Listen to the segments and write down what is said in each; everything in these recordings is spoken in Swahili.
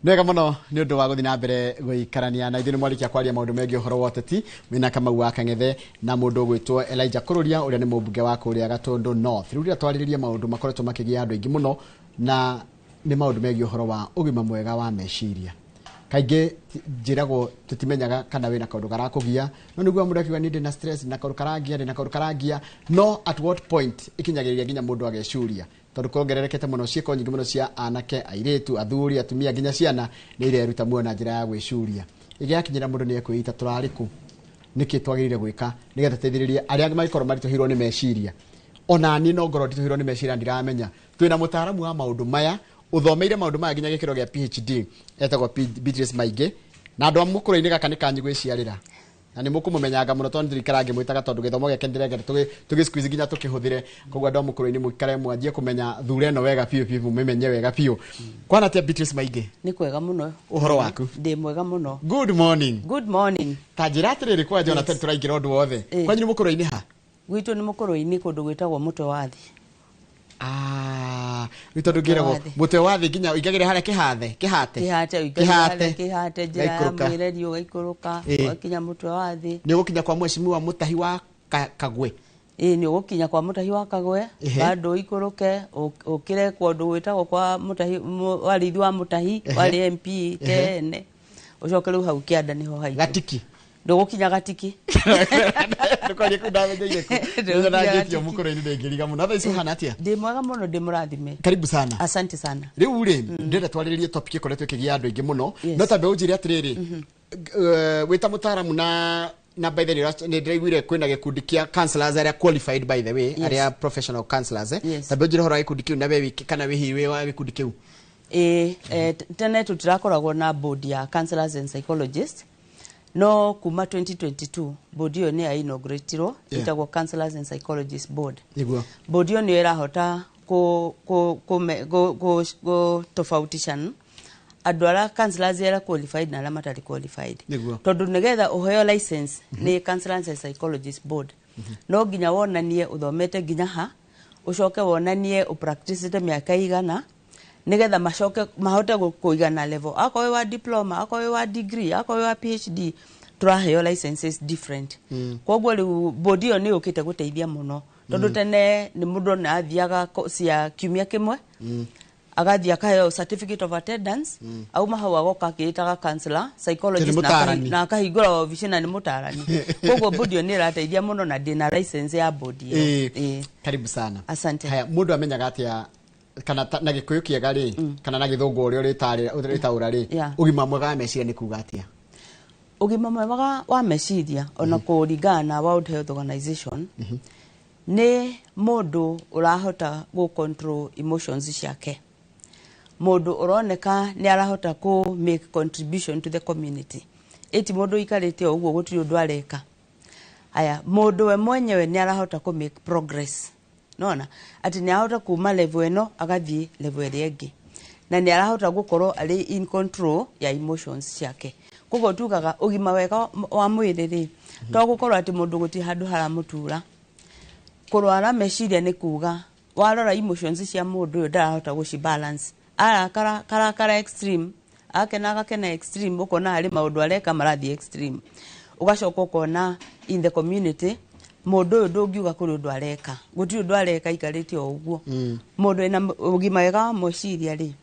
Nega muno ni undu wa guthi na mbere guikarania na ithini mwarikia kwaria maundu megi uhoro wa uteti mwina Kamau wa Kang'ethe na mundu gwitwo Elijah Kururia uria ni mubunge wa kuria Gatundu North. Riu twaririe maundu makoretwo makigia andu aingi muno na ni maundu megi uhoro wa ugima mwega wa meciria. Kaingi njiragwo tutimenyaga kana wina kaundu garakugia no niguo mundu akiuga ni ndina stress na kaundu karagia no at what point ikinyagiriria nginya mundu agecuria tondu kuongererekete muno ciiko nyingi muno cia anake airetu athuri atumia nginya ciana ni ireruta muona njira ya gwicuria igiakinyira mundu ni ekwita turariku niki twagirire gwika nigetha teithiririe aria angi maikoro marituhirwo ni meciria ona ni no ngoro ndituhirwo ni meciria ndiramenya twina mutaaramu wa maundu maya uthomeire maundu maya nginya gikiro gia PhD etagwo Beatrice Maige na andu amukuru-ini gaka ni kanyi gwiciarira na ni mukumumenyaga muno tondu thirikarange mwitaga tondu githomo giake ndirege tugisqueeze nginya tukihuthire kogwa andu amukuru-ini mwikare mwanjie kumenya thure no wega piu mumenye wega piu kwana tia Beatrice Maige ni kwega muno uhoro waku ndi mwega muno good morning tajira atiriri kwa jona tatu turaingira undu wothe kwanyu ni mukuru-ini ha gwitu ni mukuru-ini kundu gwitagwo mutwe wathi Wito ngiragwo mutwe wathi nginya igagire haria kihate njira mwirerio gaikuruka wakinya mutwe wathi ni gukinya kwa mheshimiwa Mutahi wa Kagwe ni gukinya kwa Mutahi wa Kagwe bado ikuruke ukire kwa ndu gwitagwo kwa Mutahi warithi wa Mutahi wari MP tene ucoke riu hau kianda niho haiku gatiki ndugukinya gatiki ndukwaje kundamenyeire ku ndonagitio mukuru-ini ndengiriga muno thaici hana atia ndi mwega muno ndi murathime karibu sana asante sana riu ri ndenda twariririe topic ikoretwo ikigia andu aingi muno no tambe unjire atiriri wita mutaaramu na by the way ni ndiraiguire kwina gikundi kia counselors aria qualified by the way aria professional counselors tambe unjire horo gikundi kiu na we wiki kana we hiwe wa gikundi kiu tene tutirakoragwo na board ya counselors and psychologists no kuma 2022 board yo ni ya inauguratirwo itagwo counselors and psychologists board niguo board yo ni irahota go tofautishan andu ara counselors era qualified na matari qualified tondu nigetha uheo license ni counselors and psychologists board no ginya wonanie uthomete ginya ha ucoke wonanie upractice miaka igana nigetha mahote kuigana level akowe wa diploma akowe wa degree akowe wa PhD turaheo licenses different kogwo riu body yo ni ukite guteithia muno tondu tene ni mundu na athiaga cia kiumia kimwe agathia akaheo certificate of attendance au mahawa goka kiitaga counselor psychologist na akahingura office na ni mutarani kogwo body yo ni rateithia muno na dina license ya body yo karibu sana asante haya mundu amenyaga atia kana na gikuyu kiega ri kana na githungu uria ritaura ri ugima mwega wa meciria ni kuga atia ugima mwega wa meciria ona kuringana na World Health Organization ni mundu urahota go control emotions ciake mundu uroneka ni arahota ku make contribution to the community eti mundu ikarite uguo gutiri undu areka aya mundu we mwenyewe ni arahota ku make progress nona ati ni arahota kuma level eno agathie level ere ingi na ni arahota gukorwo ari in control ya emotions ciake kugo tugaga ugima wega wa mwiri ri to gukorwo ati mundu guti handu haramutura kurwara meciria ni kuga warora emotions cia mundu uyu ndarahota guci balance kara extreme akena extreme ukona ari maundu areka marathi extreme ugacoka ukona in the community mundu uyu ndungiuga kuri undu areka guti undu areka ikarite o uguo mundu ena ugima wega wa meciria ri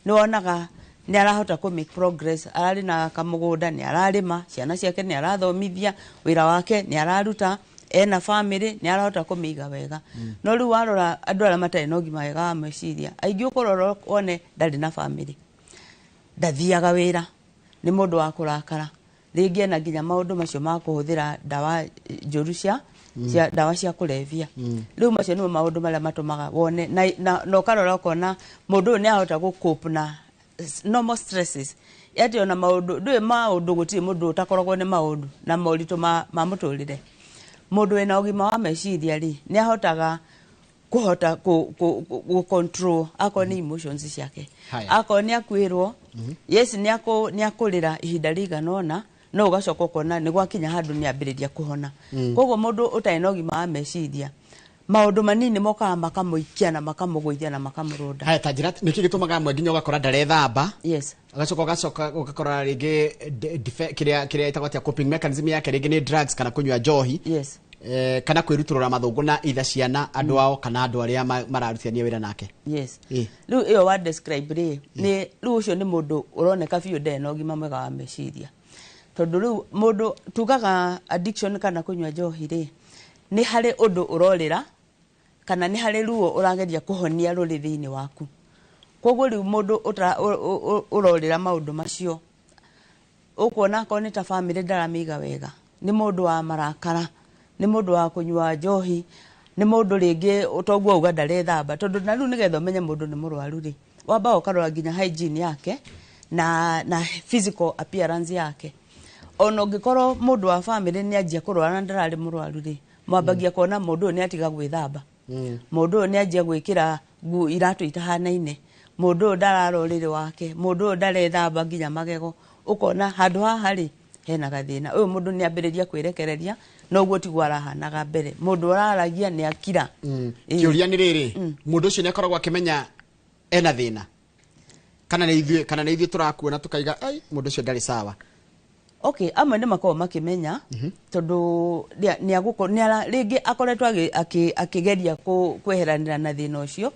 ni wonaga ni arahota ku make progress arari na kamugunda ni ararima ciana ciake ni arathomithia wira wake ni araruta ena family ni arahota kumiga wega no riu warora andu ara matari no gima wega wa meciria aingi ukorora one ndari na family ndathiaga wira ni mundu wa kurakara ringi na nginya maundu macio ma kuhuthira dawa njuru cia dawa cia kulevia riu macio ni maundu maria matumaga wone na ukarora kona mundu ni ahota gucope na normal stresses yati ona maundu ndwe maundu gutiri mundu utakoragwo ni maundu na mauritu ma muturire mundu ena ugima wa meciria ri ni ahotaga kuhota ku control akoni emotions ciake akoni akwirwo yes ni akurira ihinda riganona no ugacoka ukona ni gwakinya handu ni ambiriria kuhona kogwo mundu utaina ugima wa meciria maundu manini mokaga makamuikia na makamugũithia na makamũrũnda. Haya tajira niki gitumaga mwe nginya ugakora ndarethamba. Yes. Ugacoka ugakora ringi kiria itagwatia coping mechanism yake ringi ni drugs kana kunywa njohi. Yes. Kana kwiruturura mathungu na itha ciana andu ao kana andu aria mararutithania wira nake. Yes. Riu iyo wa describe ri ni riu ucio ni mundu uroneka biu ndena ugima mwega wa meciria. Tondu riu mundu tugaga addiction kana kunywa njohi ri ni hari undu urorira kana ni hari ruo urageria kuhonia ruri thiini waku. Koguo riu mundu urorira maundu macio ukuona ko ni ta family ndaramiga wega, ni mundu wa marakara, ni mundu wa kunywa njohi, ni mundu ringi utogwo uga ndarethamba. Tondu na riu nigetha umenye mundu ni murwaru ri wamba ukarora nginya hygiene yake na physical appearance yake. Ono ngikoro mundu wa family ni anjia kurwara na ndarari murwaru ri mwambagia kuona mundu ni atiga gwithamba. Mundu ni anjia gwikira ngu iratu itahanaine, mundu ndararorire wake, mundu ndarethamba nginya magego. Ukona handu haha ri hena gathina. Uyu mundu ni ambiriria kwirekereria no guo tigwa arahanaga mbere. Mundu uraragia ni akira. Kiuria ni riri mundu ucio ni akoragwo akimenya ena thina kana ni ithuĩ turakuona tukaiga ai mundu ucio ndari sawa. Okay, amwe ni makao makimenya tondu ni ringi akoretwo akigeria kweheranira na thina ucio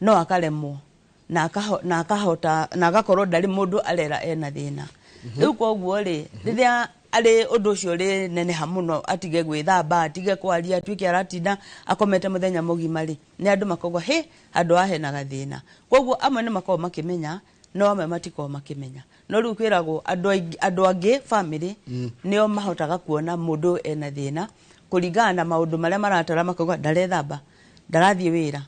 no akaremwo na akahota na agakorwo ndari mundu arera ena thina. Riu koguo ri riria ari undu ucio ri neneha muno atige gwithamba atige kwaria atuike aratinda akomete muthenya mugima ri ni andu makogwa andu ahena gathina. Koguo amwe ni makao makimenya no amwe matiko makimenya. No riu kwiragwo andu angi family nio mahotaga kuona mundu ena thina kuringana na maundu maria maratara makogwa ndarethamba, ndarathie wira,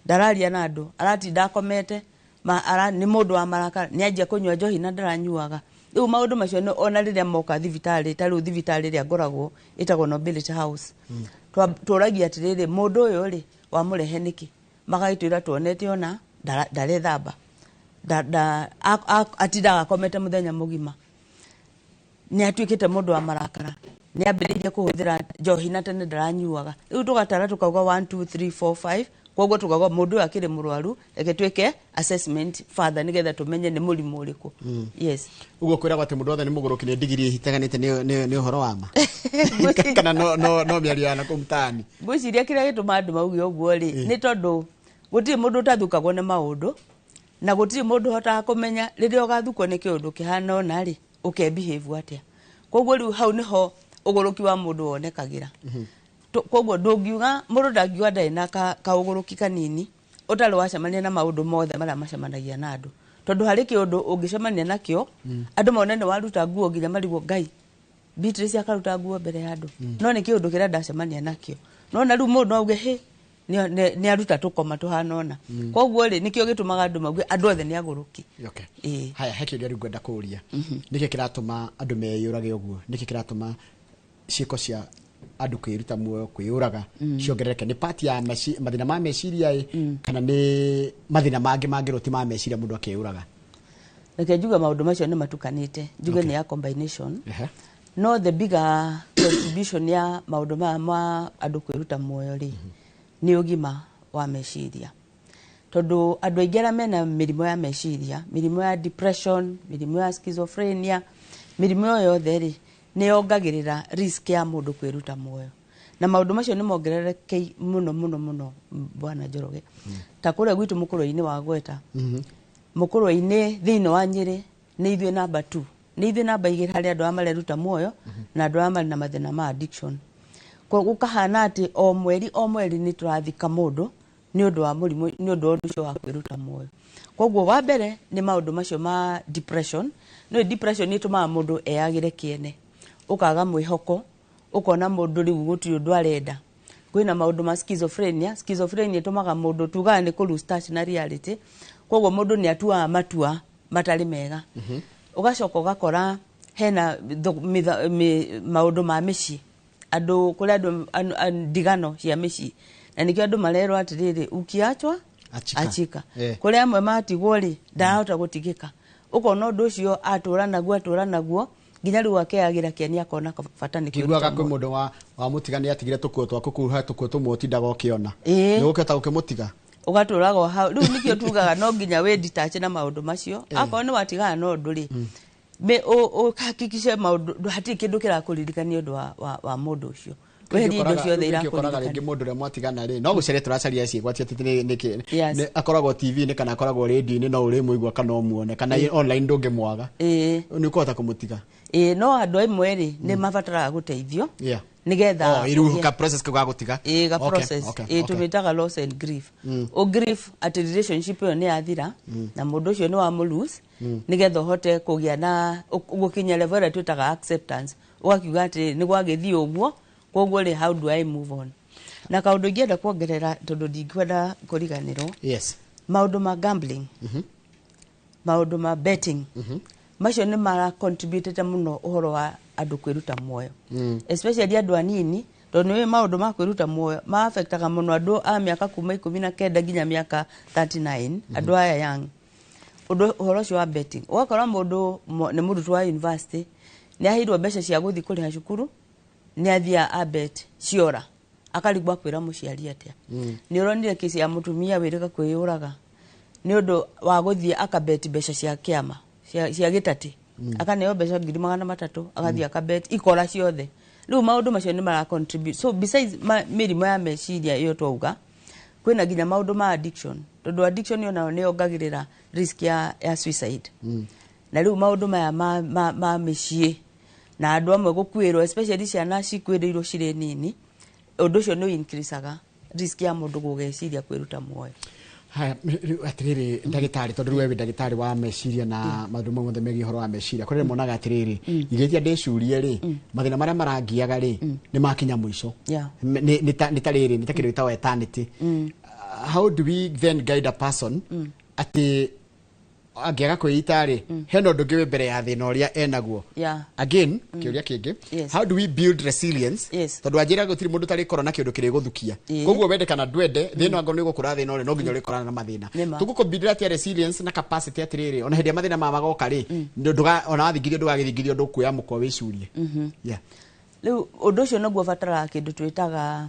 ndararia na andu, aratinda akomete ni mundu wa marakara, ni anjia kunywa njohi na ndaranyuaga. Riu maundu macio no ona riria moka thibitari ta riu thibitari ria ngoragwo itagwo Nobility House. Turagia atiriri mundu uyu ri wa murehe niki magaitwira tuonete ona ndarethamba, atindaga akomete muthenya mugima, ni atuikite mundu wa marakara, ni ambiririe kuhuthira njohi na tene ndaranyuaga. Riu tugatara tukauga 1 2 3 4 5 koguo tukauga mundu akiri murwaru reke twike assessment further nigetha tumenye ni murimu uriku. Yes. Ugo kwiragwo ati mundu othe ni muguruki ni degree ihitaganite ni uhoro wa ma kana no miario na kumtani gwiciria kiria gituma andu mauge uguo ri ni tondu gutiri mundu tathukagwo ni maundu na gutiri mundu hotaga kumenya riria ugathukwo ni kiundu kihana ona ri ukebehave atia. Koguo riu hau niho uguruki wa mundu wonekagira. Koguo ndungiuga mundu ndangiuga ndari na kauguruki kanini utari wacemania na maundu mothe maria macemanagia na andu. Tondu hari kiundu ungicemania nakio andu mone ni waruta nguo nginya marigwo Ngai Beatrice akaruta nguo mbere ya andu no ni kiundu kiria ndacemania nakio no na riu mundu auge ni aruta tukoma tuhana ona. Koguo ri nikio gitumaga andu mauge andu othe ni aguruki. Okay. Haya heki ria ngwenda kuria niki kiratuma andu meyurage uguo, niki kiratuma ciiko cia andu kwiruta muoyo kwiuraga ciongerereke ni part ya mathina ma meciria kana ni mathina mangi ma meciria mundu akiuraga. Reke njuga maundu macio ni matukanite njuge ni ya combination. No the bigger contribution ya maundu ma andu kwiruta muoyo ri ni ugima wa meciria. Tondu andu aingĩ arĩa mena mĩrimũ ya meciria, mĩrimũ ya depression, mĩrimũ ya schizophrenia, mĩrimũ yothe ri ni yongagirira risk ya mundu kwiruta muoyo. Na maundu macio ni mongerereke muno bwana Njoroge. Ta kuria gwitu mukuru-ini wa Gweta. Mukuru-ini thiini wa Nyeri ni ithuĩ number 2. Ni ithuĩ number 2 hari andu amareruta muoyo na andu amari na mathina ma addiction. Koguo kahana ati o mweri ni turathika mundu ni undu wa murimu ni undu ucio wa kwiruta muoyo. Koguo wa mbere ni maundu macio ma depression. No depression ni tuma mundu eyagire kiene. Ukaga mwihoko, ukona mundu riu gutiri undu arenda. Kwina maundu ma schizophrenia tumaga mundu tugaga ni ku lose touch na reality. Koguo mundu ni atua matua matari mega. Ugacoka ugakora hena maundu ma micii andu kuri andu ndigano cia micii na nikio andu marerwo atiriri ukiachwa achika. Kuri amwe matigwo ri ndahota gutigika ukona undu ucio atura naguo nginya riu akeagira kĩani akona bata nĩ kiguaga kwĩ mũndũ wa mũtigani atigire tũkuo twa kũkuha tũkuo tũmwe ũtindaga ũkĩona nĩ gũkĩhota gũkĩmũtiga ũgatũraga hau rĩu nĩkĩo tugaga no nginya wĩ detach na maũndũ macio akorwo nĩ watigana na ũndũ rĩ ũhakikishe maũndũ hatirĩ kĩndũ kĩrakũririkania ũndũ wa mũndũ ũcio weherie indo ciothe irakoraga rĩngĩ mũndũ ũrĩa mwatigana rĩ no gũcaria tũracaria ciĩgwati atĩ nĩ akoragwo TV-inĩ kana akoragwo radio-inĩ no ũrĩ mũigua kana ũmuone kana online ndũngĩmwaga nĩ ũkũhota kũmũtiga no andũ amwe rĩ nĩ mabataraga gũteithio nigetha iruka process ka gũtiga ga process tumitaga loss and grief o grief at relationship yo nĩ yathira na mũndũ ũcio nĩ wa lose nigetha hote kũgĩa na gũkinya level ĩrĩa twĩtaga acceptance ũgakiuga atĩ nĩ gwagĩthiĩ ũguo koguo rĩ how do I move on na kaũndũ ingĩenda kuongerera tondũ ndingĩenda kũriganĩrwo maũndũ ma gambling maũndũ ma betting macio nĩ mara contribute mũno ũhoro wa andũ kwĩruta muoyo especially andũ anini tondũ nĩ maũndũ ma kwĩruta muoyo ma affectaga mũno andũ a mĩaka kuma 19 nginya mĩaka 39 andũ aya young ũhoro ũcio wa betting ũgakora mũndũ nĩ mũrutwo wa university nĩ ahirwo mbeca cia gũthiĩ kũrĩha cukuru nĩ athia abet ciora akarigwa kwĩra mũciari atĩa nĩ ũronire kesi ya mũtumia wĩrĩga kwĩyũraga nĩ ũndũ wa gũthiĩ akabet mbeca cia kĩama cia gĩtatĩ akaneo mbeca 300 agathia akabet ikora ciothe rĩu maũndũ macio nĩ mara contribute so besides mĩrimũ ya meciria iyo twauga kwĩna nginya maũndũ ma addiction tondũ addiction yo nĩ yongagĩrĩra risk ya suicide na rĩu maũndũ maya ma mĩciĩ na andũ amwe gũkuĩrwo especially ciana cikuĩrĩirwo cirĩ nini ũndũ ũcio nĩ increaseaga risk ya mũndũ gũgeciria kwĩruta muoyo haya atiriri ndagĩtarĩ tondũ wewe ndagĩtarĩ wa meciria na maũndũ mothe megiĩ ũhoro wa meciria kũrĩ monaga atiriri igĩtia ndĩcurie rĩ mathĩna marĩa marangiaga rĩ nĩ makinya mũico nĩ tarĩrĩ nĩ takĩrĩ ta eternity how do we then guide a person ati angĩaga kwĩita rĩ hena ũndũ ũngĩ mbere ya thĩna ũrĩa enaguo again kĩũria kĩngĩ how do we build resilience tondũ anjĩra gũtirĩ mũndũ tarĩ korona kĩũndũ kĩrĩ gũthukia koguo wende kana ndwende thĩna wangu nĩ gũkũra thĩna ũrĩ no nginya ũrĩkorana na mathĩna tũgũkũmbindĩra tia resilience na capacity atirĩrĩ ona hĩndĩ ya mathĩna magoka rĩ ona wathingirio ndũgagĩthingirio ndũkuoya mũkwa wĩcurie rĩu ũndũ ũcio naguo bataraga kĩndũ twĩtaga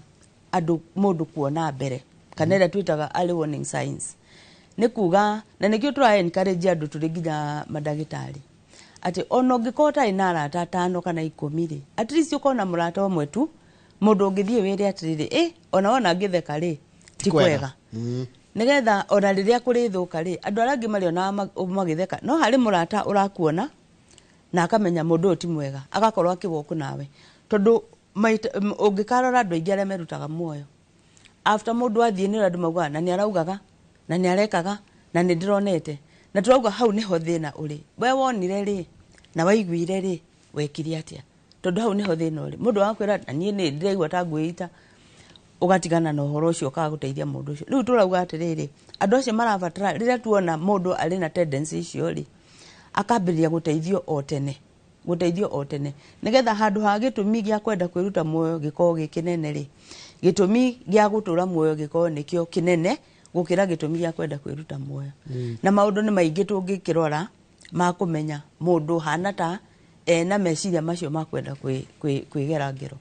andũ mũndũ kuona mbere kana ĩrĩa twĩtaga early warning signs nĩ kuga na nĩkĩo tũra encourage andũ tũrĩ nginya mandagĩtarĩ atĩ ona ũngĩkorwo ũtarĩ na arata 5 kana 10 rĩ at least ũkona mũrata ũmwe tu mũndũ ũngĩthiĩ wĩre atĩrĩrĩ ona wona ngĩtheka rĩ ti kwega nĩgetha ona rĩrĩa kũrĩthũka rĩ andũ arĩa angĩ marĩona magĩtheka no harĩ mũrata ũrakuona na akamenya mũndũ ũyũ ti mwega agakorwo akĩwoku nawe tondũ ũngĩkarora andũ aingĩ arĩa merutaga muoyo after mũndũ athiĩ nĩ andũ maugaga na nĩ araugaga na nĩ arekaga na nĩ ndĩronete na turauga hau niho thĩna ũrĩ we wonire rĩ na waiguire rĩ wekire atĩa tondũ hau niho thĩna ũrĩ mũndũ wakwĩra na niĩ nĩ ndĩraigua ta ngwĩita ũgatigana na ũhoro ũcio ũkaga gũteithia mũndũ ũcio rĩu turauga atĩrĩrĩ andũ acio marabatara rĩrĩa tuona mũndũ arĩ na tendency icio rĩ akambĩrĩria gũteithio o tene nĩgetha handũ ha gĩtũmi gĩa kwenda kwĩruta muoyo gĩkorwo gĩkĩnene rĩ gĩtũmi gĩa gũtũra muoyo gĩkorwo nĩkĩo kĩnene gũkĩra gĩtũmi gĩa kwenda kwĩruta muoyo na maũndũ nĩ maingĩ tũngĩkĩrora ma kũmenya mũndũ hana ta na meciria macio ma kwenda kwĩgera ngero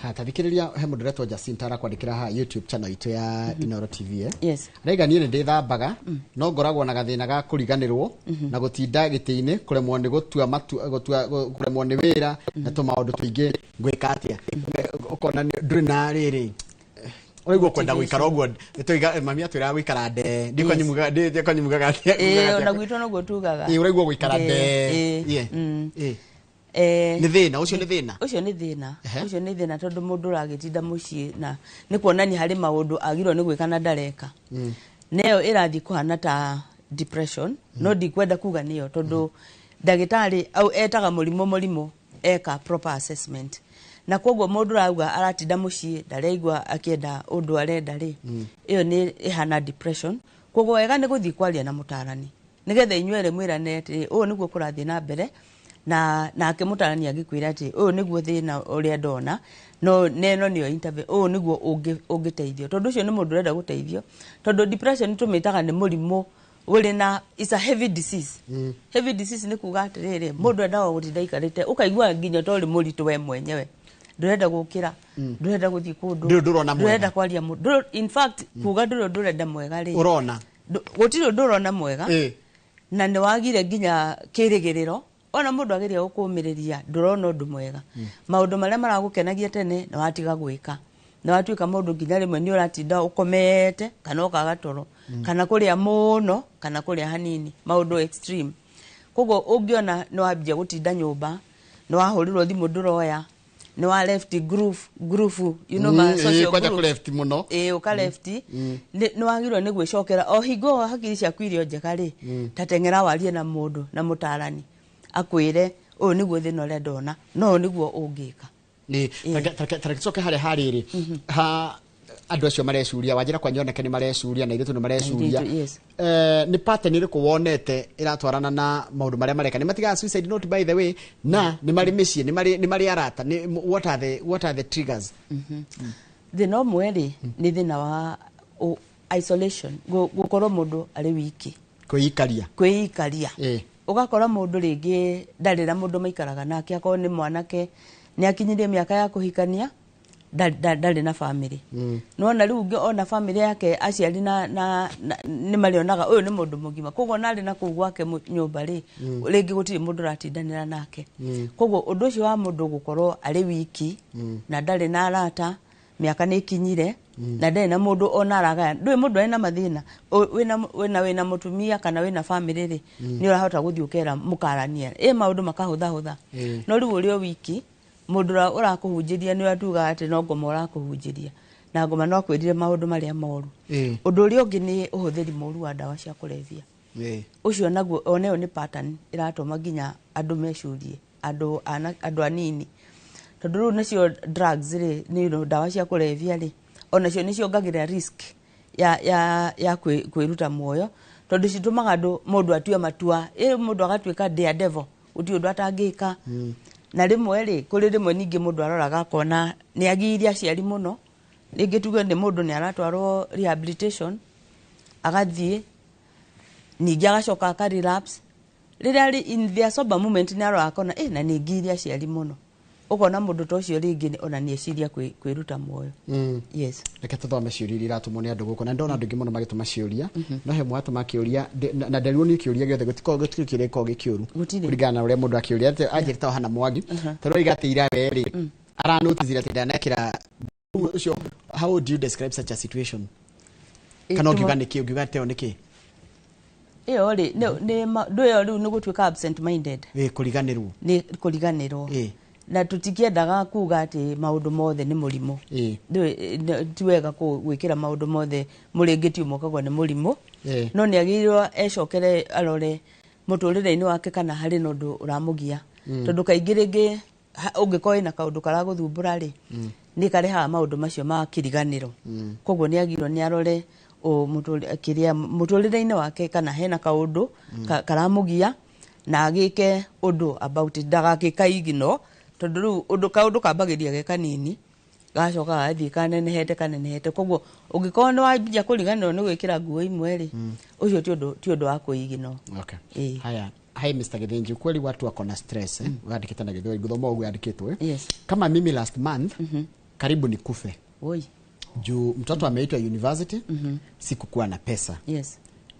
tathikĩrĩria he mũndũ ũretwo Jacinta arakwandĩkĩra ha YouTube channel itũ ya Inooro TV arauga niĩ nĩ ndĩthambaga no ngoragwo na gathĩna ga kũriganĩrwo na gũtinda gĩtĩ-inĩ kũremwo nĩ kũremwo nĩ wĩra na tũmaũndũ tũingĩ ngwĩka atĩa ũkona ndũrĩ na rĩrĩ ũrĩguo kwenda gũikara ũguo mami atwĩraga gũikara ndee ndĩkonyumugaga ona gwitũ noguo tugaga ũrĩguo gũikara ndee nĩ thĩna ũcio nĩ thĩna tondũ mũndũ ũragĩtinda mũciĩ na nĩ kuonania harĩ maũndũ agirwo nĩ gwĩka na ndareka nayo ĩrathiĩ kũhana ta depression no ndikwenda kuga nĩyo tondũ ndagĩtarĩ au etaga mũrimũ eka proper assessment na koguo mũndũ rauga aratinda mũciĩ ndareigua akĩenda ũndũ arenda rĩ ĩyo nĩ ihana depression koguo wega nĩ gũthiĩ kwaria na mũtarani nĩgetha inyuerĩ mwĩrane atĩ ũũ nĩguo kũrathiĩ na mbere na akĩmũtarania agĩkwĩra atĩ ũũ nĩguo thĩna ũrĩa ndona no neno nĩyo interview ũũ nĩguo ũngĩteithio tondũ ũcio nĩ mũndũ ũrenda gũteithio tondũ depression tũmĩtaga nĩ mũrimũ uri na is a heavy disease. Heavy disease ni kuga atiriri mundu endaga gutinda ikarite ukaigua nginya tori muritu we mwenyewe ndurenda gukira ndurenda guthii kundu ndurenda kwaria mundu. In fact kuga ndurenda mwega ri urona gutiro ndurona mwega na ni wagire nginya kirigiriro ona mundu ageria gukumiriria ndurona undu mwega maundu maria maragukenagia tene na watiga gwika na watuika mundu nginya rimwe ni uratinda ukomete kana ukaga toro kana kuria muno kana kuria hanini maundu extreme. Kogo ungiona no wabia gutinda nyumba no wahurirwo thimu nduroya no wa left groove you know ma social group kwa left muno uka left no wagirwo ni gwicokera o higo hakiri cia kwirio njeka ri tatengera warie na mundu na mutarani akwire uyu niguo thina uria ndona no niguo ungika ni tarakicoke hariri ha andu acio marecuria wajira kwa nyoneke ni marecuria na iritu ni marecuria ni pattern iriku wonete iratwarana na maundu maria mareka ni matiga suicide note by the way na ni mari micii ni mari arata ni what are the triggers the no mweri ni thina wa isolation gukorwo mundu ari wiki kwiyikaria ugakora mundu ringi ndarira mundu maikaraga nake akorwo ni mwanake ni akinyirie miaka ya kuhikania ndari na family no na riu ona family yake aciari na ni marionaga uyu ni mundu mugima kogo nari na kuu gwake nyumba ri ringi gutiri mundu ratindanira nake kogo undu ucio wa mundu gukorwo ari wiki na ndari na arata miaka ni kinyire na ndari na mundu ona araga ndui mundu ena mathina wina mutumia kana wina family ri ni urahota guthiukera mukarania maundu makahutha no riu uri wiki mundu urakuhunjiria ni atuga ati no ngoma urakuhunjiria na ngoma no kwirire maundu maria moru undu uri ungi ni uhuthiri moru wa dawa cia kulevya ucio naguo oneo ni pattern iratuma nginya andu mecurie andu anini tondu riu nacio drugs ri ni dawa cia kulevya ri onacio ni ciongagira risk ya kwiruta muoyo tondu citumaga andu mundu atue matua mundu agatuika devil uti undu atangika na rimwe ri kuri rimwe ningi mundu aroraga kona ni agiria ciari muno ringi tuge ni mundu ni aratwarwo rehabilitation agathie ningi agacoka aka relapse riria in their sober moment ni aroraga kona na ni ngiria ciari muno ukona mundu tocio ringi ona ni eciria kwiruta muoyo yes reke tuthome ciuria iratumwo ni andu guko na ndona andu ngi muno magituma ciuria no he mwatu makiuria na ndariwo ni kiuria giothe gutikire ko gikiuru kuringana uria mundu akiuria ajirita hana mwagi toro igatira weri ara notice ira ndanakira ucio. How would you describe such a situation? Kana ugiuga teo niki ri ni nduyo riu ni gutuika absent minded kuriganirwo na tutikiendaga kuga ati maundu mothe ni murimo tiwega gwikira maundu mothe muringiti umokagwa ni murimo no ni agirirwo ecokere arore muturire-ini wake kana hari nundu uramugia tondu kaingi ringi ungikoi na kaundu karaguthumbura ri ni kareha maundu macio ma kiriganiro koguo ni agirwo ni arore muturire-ini wake kana hena kaundu karamugia na agike undu about ndagagika igino tondu riu undu kaundu kambagiria ge kanini gacoka athii kanenehete koguo ungikorwo ni wambia kuriganirwo ni gwikira nguo imwe ri ucio ti undu wa kuigino. Okay. Haya hai Mr. Githinji kweli watu wako na stress wandikite na Githinji guthoma ugu yandikitwe kama mimi last month karibu nikufe juu mtoto ameitwa university sikukuwa na pesa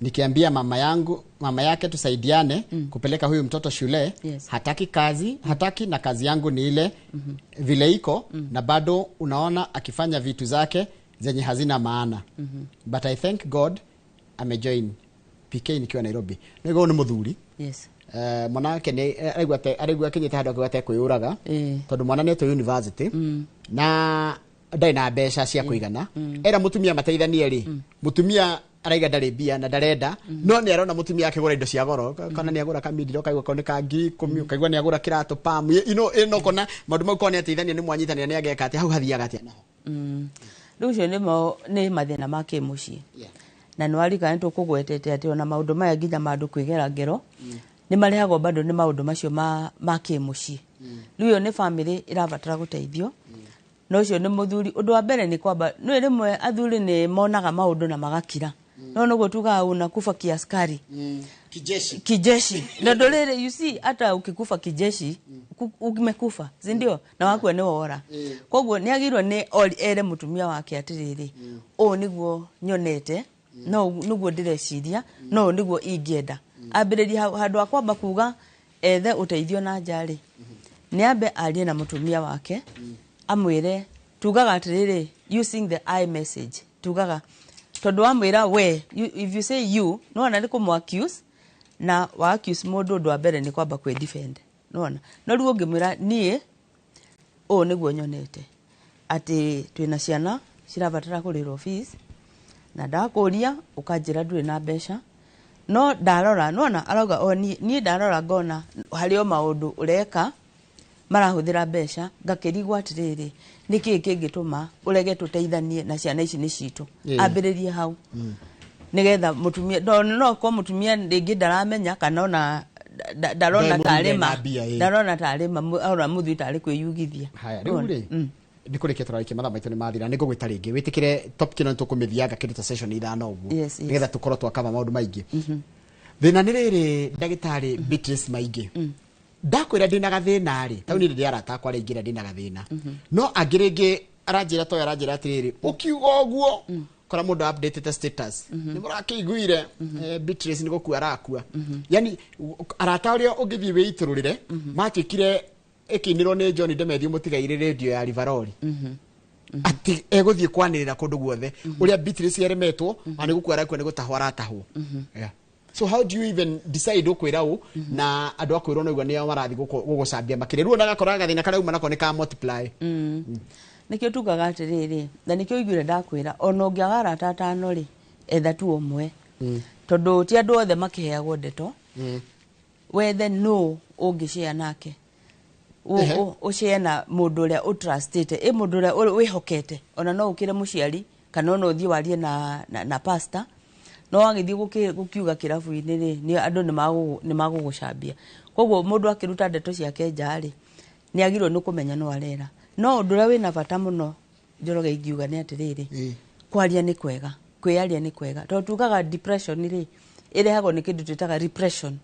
nikiambia mama yake tusaidiane kupeleka huyu mtoto shule hataki kazi hataki na kazi yangu ni ile vile iko na bado unaona akifanya vitu zake zenye hazina maana but I thank God amejoin PK nikiwa Nairobi nego ni muthuri mwanake ni aregwa kinyita hado kwate kuyuraga tondu mwana neto university na ndai na mbeca cia kuigana era mutumia mateithanie ri mutumia araiga ndari bia na ndarenda no ni arona mutumia akigura indo cia goro kana ni agura kamidiro kaigwa kone ka ngiri 10 kaigwa ni agura kirato pam ino kona maundu mau kone ateithania ni mwanyitania ni ageka ati hau hathiaga ati naho rucio ni mathina ma kimucii na nwarika ntu kugwetete ati ona maundu maya nginya mandu kwigera ngero ni marehagwo bado ni maundu macio ma kimucii riu ni family irabatara guteithio no cio ni muthuri undu wa mbere ni kwamba no rimwe athuri ni monaga maundu na magakira no no tuga unakufa kiaskari kijeshi ndio lele you see hata ukikufa kijeshi umekufa si ndio na waku ni wora koguo ni agirwo ni ere mutumia wake atiriri o niguo nyonete no niguo ndireciria no niguo ingienda ambiriria handu akwamba kuga ethe uteithio na njari ni ambe arie na mutumia wake amwire tugaga atiriri using the I message tugaga tondu amwira we if you say you no na liko mu accuse na wa accuse mundu ndo ambere ni kwamba kwe defend nona no ruo ngimwira nie o niguo nyonete ati twina ciana cirabatara kurira fees na ndakuria ukanjira nduri na mbeca no ndarora nona arauga o nie ndarora ngona hari o maundu ureka marahuthira mbeca ngakirigwa atiriri niki kingituma urege tuteithanie na ciana ici ni citu ambiririe hau nigetha mutumia no ko mutumia ringi ndaramenya kana ona ndarona tarima ora muthu tari kwiyugithia haya riu ri ndikurekia turarike mathaa maitu ni mathira ni ngugwita ringi witikire top kino tukumithianga kiruta session ithano uguo nigetha tukorwo twakava maundu maingi thina ni riri ndagitari Beatrice Maingi ndakwira ndina gathina ri tau ni ndi arata kwa ringira ndina gathina no agiringi aranjira to aranjira atiriri ukiuga uguo kora mundu updated status ni murakiguire Beatrice ni gukua arakua yani arata uria ungithie wiitururire matikire ekinirwo ni John Ndemethio mutigaire radio ya Rivaroli ati eguthie kwanirira kundu guothe uria Beatrice yeremetwo ani gukua arakua ni gutahwa aratahwo so how do you even decide ukwira u na andu akwirwo no igwa ni marathi gugucambia makiriruo ndagakora gathina kana uma nako ni ka multiply nikio tugaga atiriri na nikio igure ndakwira ono ngiagara tatano ri etha tu omwe tondu ti andu othe makiheagwo ndeto wethe no ungishare nake o share na mundu uria utrustete mundu uria wihokete ona no ukire muciari kana ono uthie warie na pastor no wagithie gukiuga kirabu-ini ri ni andu ni magugucambia koguo mundu akiruta ndeto ciake njari ni agirwo ni kumenya no arera no ndura wina bata muno njoroge ingiuga ni atiriri kwaria ni kwega kwiaria ni kwega to tugaga depression ri irehagwo ni kindu twitaga repression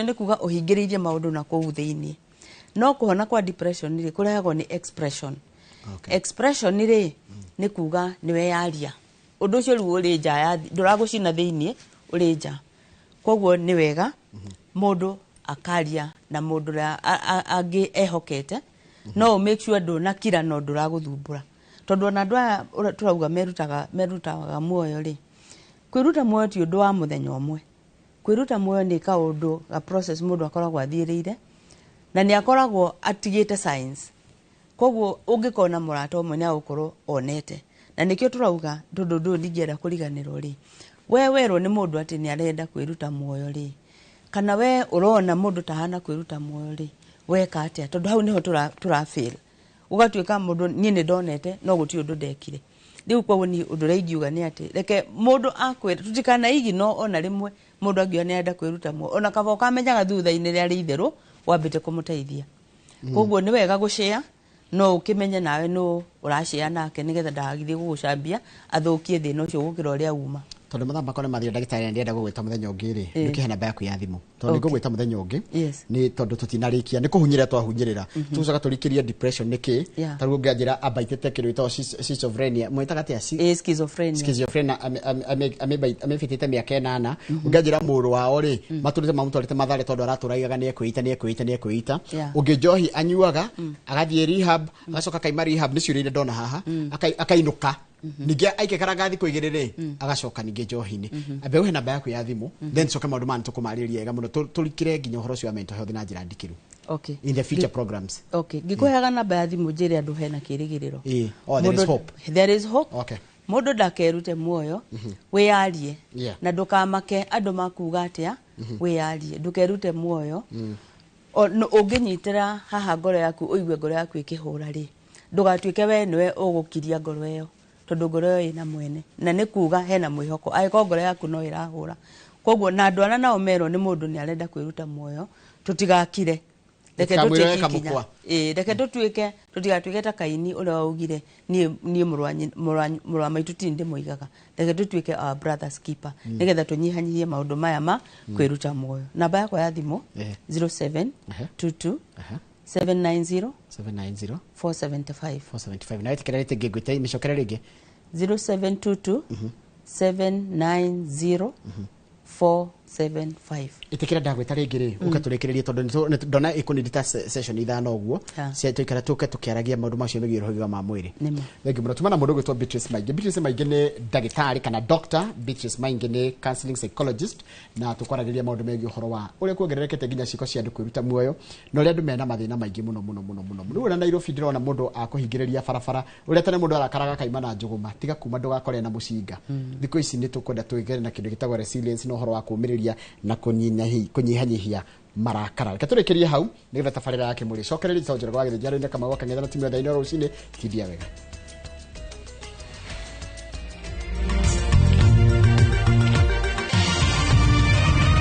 ni kuga uhingiririe maundu na kuu thiini no kuhona kwa depression ri kurehagwo ni expression ri ni kuga ni weyaria undu ucio ruo ri nja ya nduragucina thiini uri nja koguo ni wega mundu akaria na mundu angi ehokete no make sure ndona kira no nduraguthumbura tondu na andu turauga merutaga muoyo ri kwiruta muoyo ti undu wa muthenya umwe kwiruta muoyo ni kaundu ga process mundu akoragwo athirire na ni akoragwo atigite science koguo ungikona murata umwe ni agukorwo onete na nikio turauga ndu ningienda kuriganirwo ri werwo ni mundu ati ni arenda kwiruta muoyo ri kana we urona mundu tahana kwiruta muoyo ri weka atia tondu hau niho turafail ugatuika mundu nie ni ndonete no guti undu ndekire riu kwa ni undu reigiuga ni ati reke mundu akwira tutikana igi no ona rimwe mundu angio ni enda kwiruta muoyo ona kaba ukamenyaga thutha-ini ria ritheru wambite kumuteithia koguo ni wega gushare no ukimenye nawe no urashare nake nigetha ndagithie gugucambia athukie thina ucio gukira uria uma tondu mathaa makone mathio ndagitari ndienda gugwita muthenya ungi ri nikihe namba yaku ya thimu tondu ngugwita muthenya ungi ni tondu tutinarikia ni kuhunyira twahunyirira tucoka turikiria depression niki tarugo nganjira abaitete kiru ito schizophrenia mwitaga atia schizophrenia amefitite miaka 8 nganjira muru wao ri maturite mamutwarite mathare tondu araturaigaga ni ekwita ungijohi anyuaga agathie rehab agacoka kaima rehab ni ciurire ndona haha akainuka ninge aike karagathi kuigirire agacoka ninge njohi-ini ambe uhe namba yaku ya thimu then coka maundu mani tukumariria ega muno turikire nginya uhoro cio mental health na njira ndikiru in the future programs ngikuheaga namba ya thimu njire andu hena kirigiriro there is hope mundu ndakerute muoyo wiarie na ndukamake andu makuga atia wiarie ndukerute muoyo unginyitira haha ngoro yaku uigue ngoro yaku ikihura ri ndugatuike we niwe ugukiria ngoro iyo tondu ngoro iyo ina mwene na ni kuga hena mwihoko aiko ngoro yaku no irahura koguo na andu ana nao merwo ni mundu ni arenda kwiruta muoyo tutigakire reke tutuike tutigatuike ta Kaini uria waugire nie murwa maitu ti ndi muigaga reke tutuike our brother's keeper nigetha tunyihanyihie maundu maya ma kwiruta muoyo namba yakwa ya thimu 0722 790 475 na itikira rite ngigwite imicokere ringi 0722 790 475 itikira ndagwita ringi ri ukaturekereria tondu ndona ikunidita session ithano uguo cia tuikara tukiaragia maundu macio megie rohiga ma mwiri thengi muno tumana mundu gwitwa Beatrice Maingi ni ndagitari kana doctor. Beatrice Maingi ni counseling psychologist na tukwaragiria maundu megie horo wa uria kuongererekete nginya ciko cia andu kwiruta muoyo no ria andu mena mathina maingi muno uri Nairobi ndirona mundu akuhingiriria barabara uria tene mundu arakaraga kaima na njuguma tiga kuma ndugakore na mucinga thiko ici ni tukwenda tuigere na kindu gitagwa resilience no horo wa kumiriria na kunyihanyihia marakara. Reke turekerie hau nigetha tabarira yake muri cokereria tonjera gwa githijaro ine kama gwaka ngethana timu ya Thaino rucini tithia wega.